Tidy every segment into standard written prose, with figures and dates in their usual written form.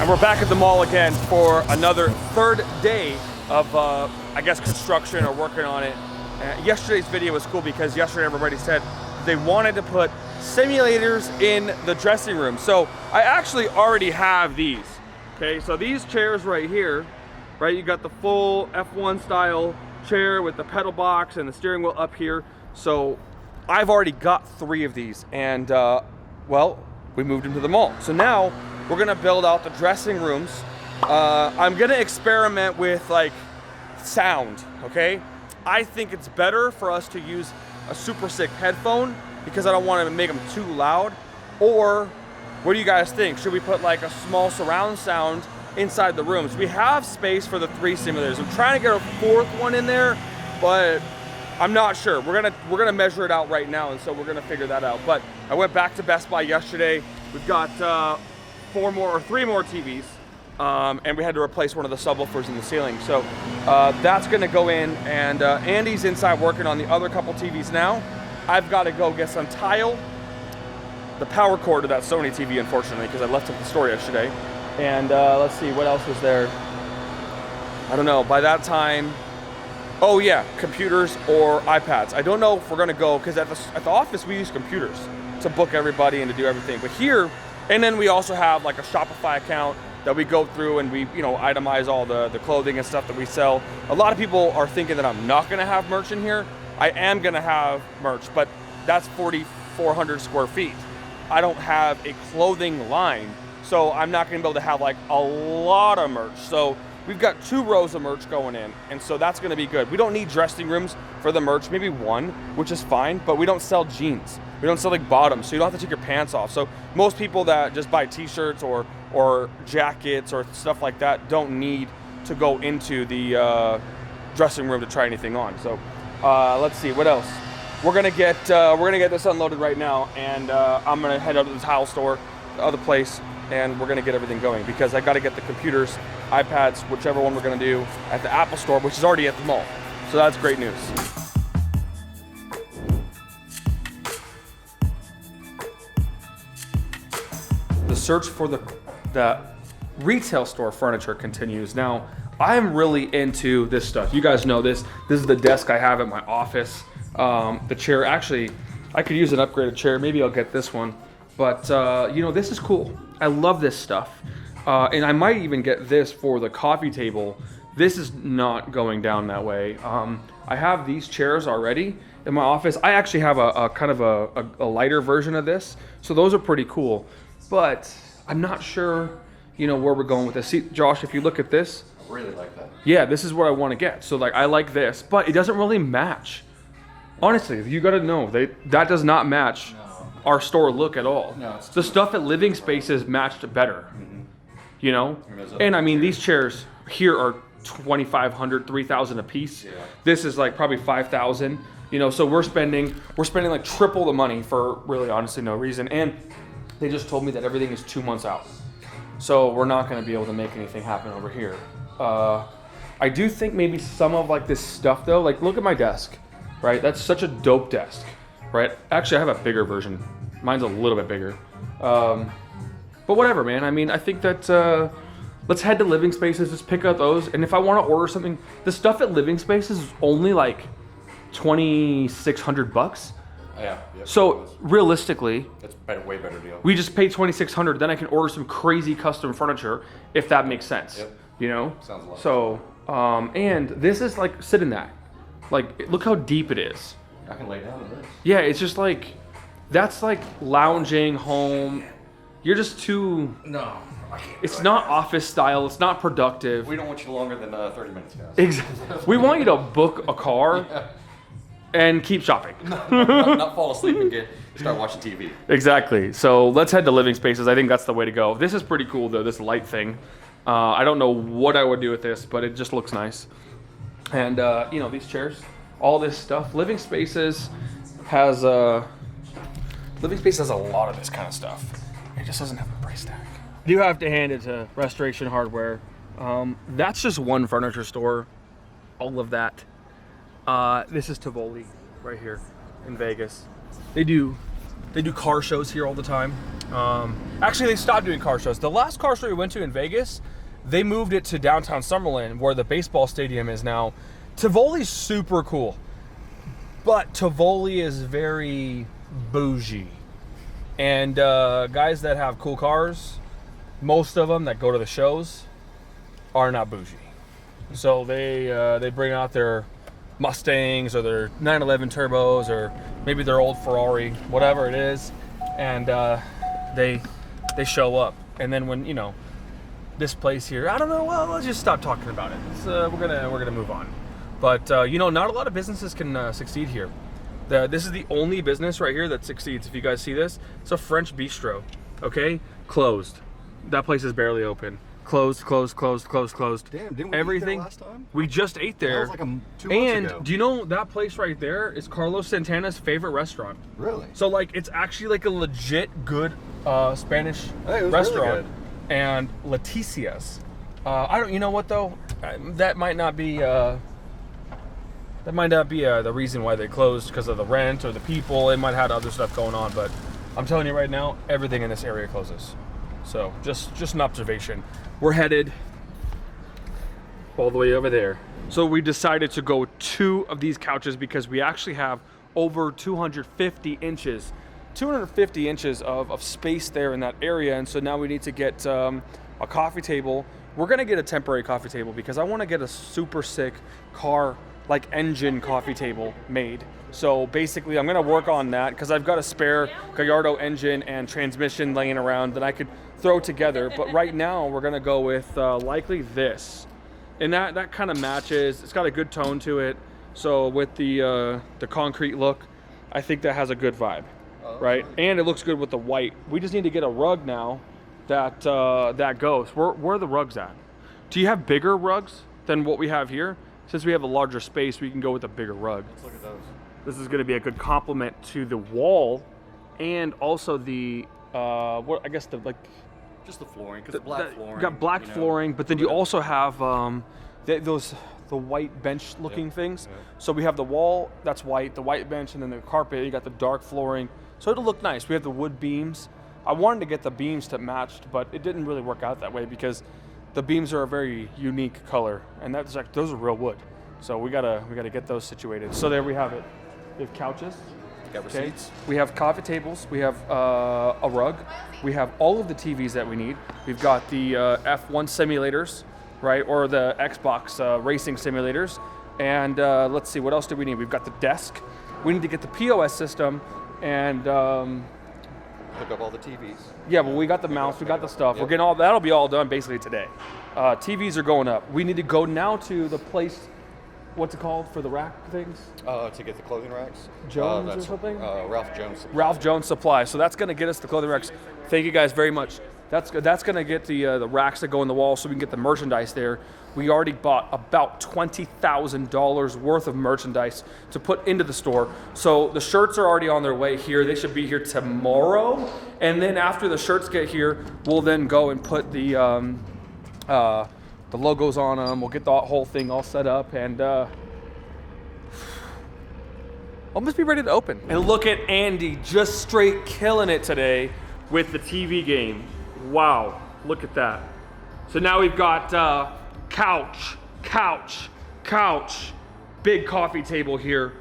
And we're back at the mall again for another third day of, I guess, construction or working on it. Yesterday's video was cool because yesterday everybody said they wanted to put simulators in the dressing room. So I actually already have these. Okay, so these chairs right here, right? You got the full F1 style chair with the pedal box and the steering wheel up here. So I've already got 3 of these, and well, we moved into the mall. So now we're gonna build out the dressing rooms. I'm gonna experiment with like sound, okay? I think it's better for us to use a super sick headphone because I don't want to make them too loud. Or what do you guys think? Should we put like a small surround sound inside the rooms? We have space for the 3 simulators. I'm trying to get a 4th one in there, but I'm not sure. We're gonna measure it out right now, and so we're gonna figure that out. But I went back to Best Buy yesterday. We've got 3 more TVs, and we had to replace one of the subwoofers in the ceiling. So that's gonna go in, and Andy's inside working on the other couple TVs now. I've got to go get some tile, the power cord to that Sony TV, unfortunately, because I left it at the store yesterday. And let's see, what else was there? I don't know, by that time, oh yeah, computers or iPads. I don't know if we're gonna go, because at the office we use computers to book everybody and to do everything. But here, and then we also have like a Shopify account that we go through and we, itemize all the clothing and stuff that we sell. A lot of people are thinking that I'm not gonna have merch in here. I am gonna have merch, but that's 4,400 square feet. I don't have a clothing line, so I'm not gonna be able to have like a lot of merch. So we've got 2 rows of merch going in, and so that's gonna be good. We don't need dressing rooms for the merch, maybe 1, which is fine, but we don't sell jeans. We don't sell like bottoms, so you don't have to take your pants off. So most people that just buy t-shirts or jackets or stuff like that don't need to go into the dressing room to try anything on. So let's see, what else? We're gonna get this unloaded right now, and I'm gonna head out to the tile store, the other place, and we're gonna get everything going because I gotta get the computers, iPads, whichever one we're gonna do at the Apple store, which is already at the mall. So that's great news. The search for the retail store furniture continues. Now, I am really into this stuff. You guys know this. This is the desk I have at my office. The chair, actually, I could use an upgraded chair. Maybe I'll get this one. But, this is cool. I love this stuff. And I might even get this for the coffee table. This is not going down that way. I have these chairs already in my office. I actually have a kind of a lighter version of this. So those are pretty cool. But I'm not sure, where we're going with this. See, Josh, if you look at this. I really like that. Yeah, this is what I want to get. So like, I like this, but it doesn't really match. Honestly, you got to know that does not match our store look at all. No, it's the stuff at Living Spaces matched better. Mm-hmm. And I mean, these chairs here are $2,500, $3,000 a piece. Yeah. This is like probably $5,000. So we're spending like triple the money for really honestly no reason. And they just told me that everything is 2 months out. So we're not going to be able to make anything happen over here. I do think maybe some of like this stuff though, like look at my desk, right? That's such a dope desk, right? Actually, I have a bigger version. Mine's a little bit bigger. But whatever, man. I mean, I think that let's head to Living Spaces, just pick up those. And if I want to order something, the stuff at Living Spaces is only like $2,600. Yeah. Yep. So realistically, that's a way better deal. We just pay $2,600, then I can order some crazy custom furniture if that makes sense. Yep. Sounds a lot. So, and this is like, sit in that. Like, look how deep it is. I can lay down in this. Yeah, it's just like, that's like lounging home. You're just too. No, I can't. It's not office style. It's not productive. We don't want you longer than 30 minutes, guys. Exactly. We want you to book a car. Yeah. And keep shopping. not fall asleep and start watching TV. Exactly. So let's head to Living Spaces. I think that's the way to go. This is pretty cool though, this light thing. I don't know what I would do with this, but it just looks nice. And these chairs, all this stuff. Living Spaces has a lot of this kind of stuff. It just doesn't have a price tag. You have to hand it to Restoration Hardware. That's just one furniture store. All of that. This is Tivoli right here in Vegas. They do They do car shows here all the time. Actually, they stopped doing car shows. The last car show we went to in Vegas, they moved it to downtown Summerlin, where the baseball stadium is now. Tivoli's super cool, but Tivoli is very bougie. And guys that have cool cars, most of them that go to the shows are not bougie. So they bring out their Mustangs or their 911 turbos or maybe their old Ferrari, whatever it is, and they show up. And then when, you know, this place here, I don't know, well, let's just stop talking about it. We're gonna move on. But you know, not a lot of businesses can succeed here. This is the only business right here that succeeds. If you guys see this, it's a French bistro. Okay, closed. That place is barely open. Closed. Damn, didn't we Everything. eat there last time? We just ate there. That was like 2 months and ago. do you know that place right there is Carlos Santana's favorite restaurant? Really? So like, it's actually like a legit good Spanish Hey, it was restaurant. really good. And Leticia's. I don't. You know what though? That might not be. The reason why they closed, because of the rent or the people. It might have other stuff going on, but I'm telling you right now, everything in this area closes. So just an observation. We're headed all the way over there. So we decided to go 2 of these couches because we actually have over 250 inches of space there in that area. And so now we need to get a coffee table. We're gonna get a temporary coffee table because I wanna get a super sick car, like engine coffee table made. So basically I'm gonna work on that because I've got a spare Gallardo engine and transmission laying around that I could throw together. But right now we're gonna go with likely this. And that kind of matches. It's got a good tone to it. So with the concrete look, I think that has a good vibe, right? And it looks good with the white. We just need to get a rug now that goes. Where are the rugs at? Do you have bigger rugs than what we have here? Since we have a larger space, we can go with a bigger rug. Let's look at those. This is going to be a good complement to the wall, and also the Just the flooring, because the black flooring. You got black you know, flooring, but then you also have the white bench looking things. yeah. So we have the wall that's white, the white bench, and then the carpet. You got the dark flooring, so it'll look nice. We have the wood beams. I wanted to get the beams to match, but it didn't really work out that way because the beams are a very unique color, and those are real wood. So we gotta get those situated. So there we have it. We have couches. Got receipts. We have coffee tables. We have a rug. We have all of the TVs that we need. We've got the F1 simulators, right, or the Xbox racing simulators. And let's see, what else do we need? We've got the desk. We need to get the POS system and Hook up all the TVs. yeah, but we got the mouse, we got the stuff. Yep. We're getting that'll be all done basically today. TVs are going up. We need to go now to the place, what's it called for the rack things? To get the clothing racks. Jones or that's, something? Ralph Jones. Ralph Jones Supply. So that's gonna get us the clothing racks. Thank you guys very much. That's gonna get the racks that go in the wall so we can get the merchandise there. We already bought about $20,000 worth of merchandise to put into the store. So the shirts are already on their way here. They should be here tomorrow. And then after the shirts get here, we'll then go and put the logos on them. We'll get the whole thing all set up and almost be ready to open. And look at Andy just straight killing it today with the TV game. Wow, look at that. So now we've got couch, big coffee table here.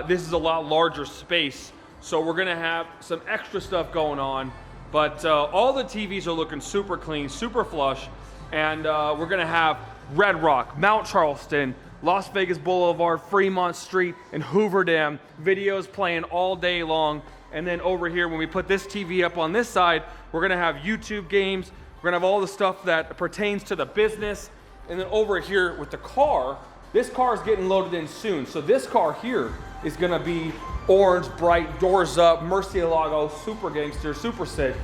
This is a lot larger space, so we're gonna have some extra stuff going on, but all the TVs are looking super clean, super flush, and we're gonna have Red Rock, Mount Charleston, Las Vegas Boulevard, Fremont Street, and Hoover Dam videos playing all day long. And then over here, when we put this TV up on this side, we're gonna have YouTube games. We're gonna have all the stuff that pertains to the business. And then over here with the car, this car is getting loaded in soon. So this car here is gonna be orange, bright, doors up, Murcielago, super gangster, super sick.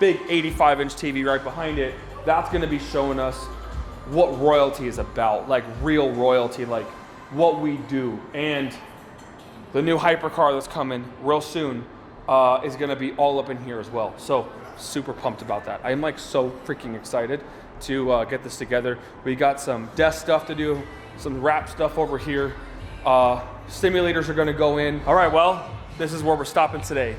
Big 85-inch TV right behind it. That's gonna be showing us what royalty is about, like real royalty, like what we do. And the new hypercar that's coming real soon is gonna be all up in here as well. So super pumped about that. I'm like so freaking excited to get this together. We got some desk stuff to do, some wrap stuff over here. Simulators are gonna go in. All right, well, this is where we're stopping today.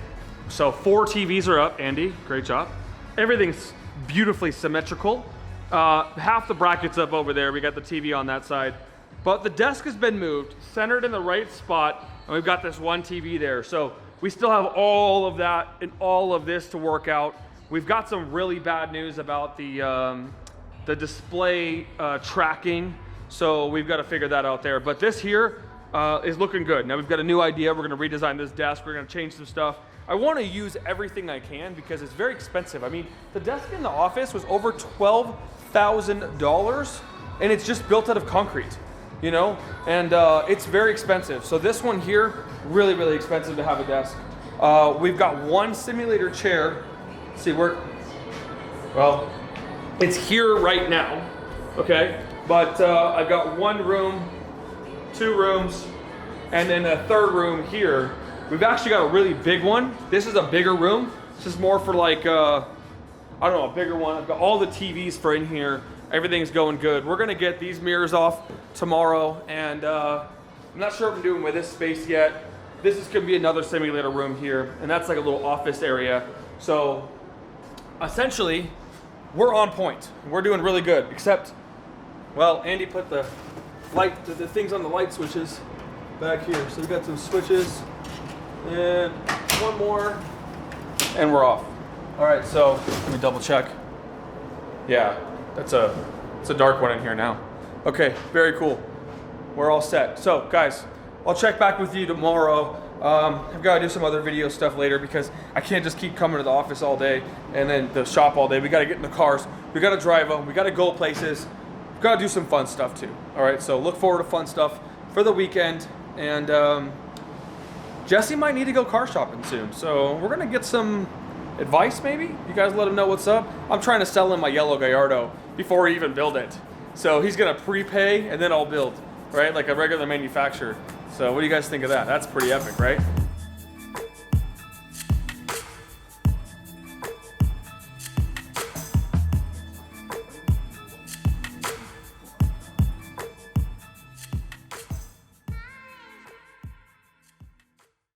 So 4 TVs are up, Andy, great job. Everything's beautifully symmetrical. Half the bracket's up over there. We got the TV on that side. But the desk has been moved, centered in the right spot, and we've got this one TV there. So we still have all of that and all of this to work out. We've got some really bad news about the display tracking. So we've got to figure that out there. But this here is looking good. Now we've got a new idea. We're gonna redesign this desk. We're gonna change some stuff. I wanna use everything I can because it's very expensive. I mean, the desk in the office was over $12,000 and it's just built out of concrete, you know? And it's very expensive. So this one here, really, really expensive to have a desk. We've got one simulator chair. Let's see, well, it's here right now, okay? But I've got 1 room, 2 rooms, and then a 3rd room here. We've actually got a really big one. This is a bigger room. This is more for like, I don't know, a bigger one. I've got all the TVs for in here. Everything's going good. We're gonna get these mirrors off tomorrow, and I'm not sure what I'm doing with this space yet. This is gonna be another simulator room here, and that's like a little office area. So essentially, we're on point. We're doing really good, except, well, Andy put the things on the light switches back here. So we've got some switches, and one more, and we're off. All right, so let me double check. Yeah, it's a dark one in here now. Okay, very cool. We're all set. So guys, I'll check back with you tomorrow. I've got to do some other video stuff later because I can't just keep coming to the office all day and then the shop all day. We got to get in the cars. We got to drive them. We got to go places. We've got to do some fun stuff too. All right, so look forward to fun stuff for the weekend. And Jesse might need to go car shopping soon. So we're going to get some advice maybe. You guys let him know what's up. I'm trying to sell him my yellow Gallardo before we even build it. So he's going to prepay and then I'll build, right? Like a regular manufacturer. So what do you guys think of that? That's pretty epic, right?